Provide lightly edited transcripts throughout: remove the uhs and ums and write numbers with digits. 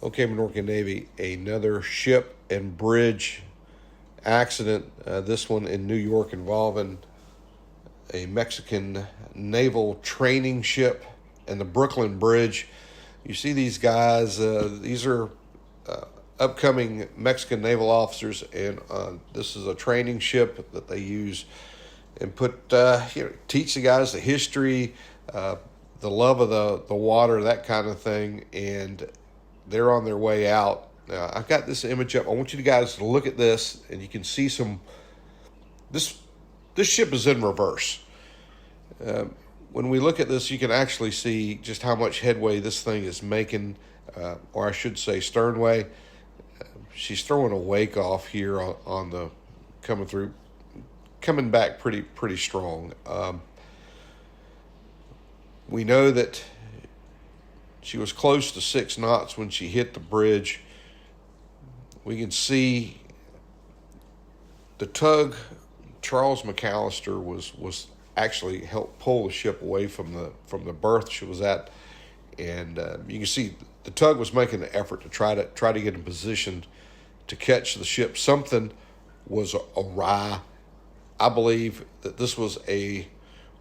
Okay, Minorcan Navy, another ship and bridge accident, this one in New York involving a Mexican naval training ship and the Brooklyn Bridge. You see these guys, these are upcoming Mexican naval officers, and this is a training ship that they use and teach the guys the history, the love of the water, that kind of thing, and they're on their way out. Now, I've got this image up. I want you guys to look at this, and you can see this ship is in reverse. When we look at this, you can actually see just how much headway this thing is making, or I should say sternway. She's throwing a wake off here on the coming back pretty strong. We know that she was close to 6 knots when she hit the bridge. We can see the tug, Charles McAllister, was actually helped pull the ship away from the berth she was at, and you can see the tug was making an effort to try to get in position to catch the ship. Something was awry. I believe that this was a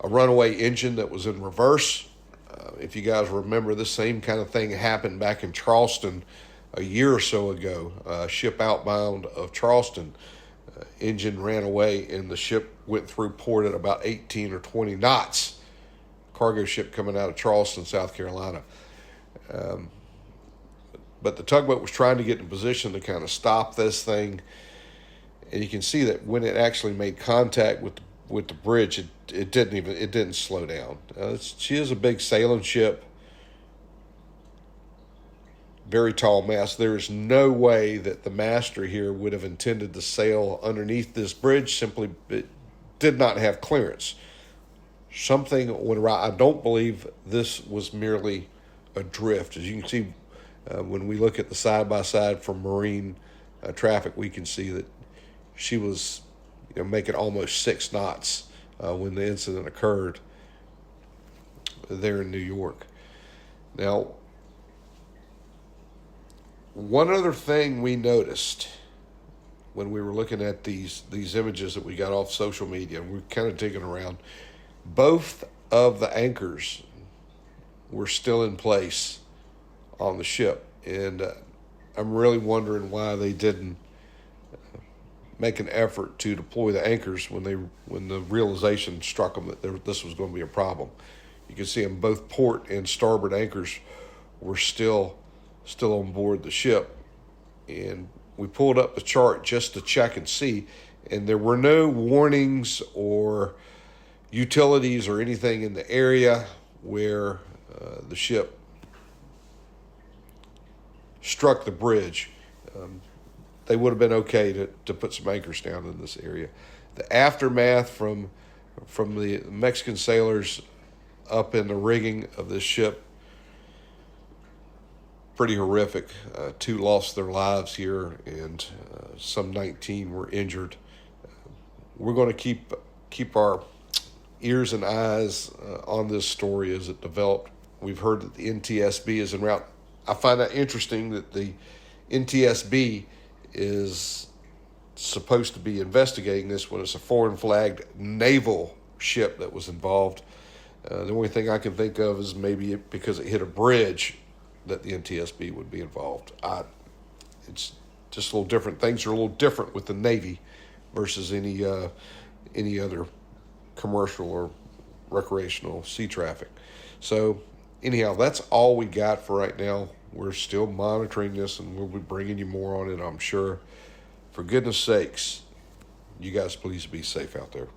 runaway engine that was in reverse. If you guys remember, the same kind of thing happened back in Charleston a year or so ago. A ship outbound of Charleston, engine ran away and the ship went through port at about 18 or 20 knots. Cargo ship coming out of Charleston, South Carolina. But the tugboat was trying to get in position to kind of stop this thing. And you can see that when it actually made contact with the bridge, it didn't slow down. She is a big sailing ship, very tall mast. There is no way that the master here would have intended to sail underneath this bridge. Simply, it did not have clearance. Something went right. I don't believe this was merely a drift. As you can see, when we look at the side-by-side from marine traffic, we can see that she was making almost 6 knots when the incident occurred there in New York. Now, one other thing we noticed when we were looking at these images that we got off social media, and we're kind of digging around, both of the anchors were still in place on the ship, and I'm really wondering why they didn't make an effort to deploy the anchors when the realization struck them that this was going to be a problem. You can see them, both port and starboard anchors were still on board the ship, and we pulled up the chart just to check and see, and there were no warnings or utilities or anything in the area where the ship struck the bridge. They would have been okay to put some anchors down in this area. The aftermath from the Mexican sailors up in the rigging of this ship, pretty horrific. 2 lost their lives here, and some 19 were injured. We're going to keep our ears and eyes on this story as it developed. We've heard that the NTSB is en route. I find that interesting that the NTSB is supposed to be investigating this when it's a foreign flagged naval ship that was involved. The only thing I can think of is maybe because it hit a bridge that the NTSB would be involved. It's just a little different. Things are a little different with the Navy versus any other commercial or recreational sea traffic. So anyhow, that's all we got for right now. We're still monitoring this, and we'll be bringing you more on it, I'm sure. For goodness sakes, you guys please be safe out there.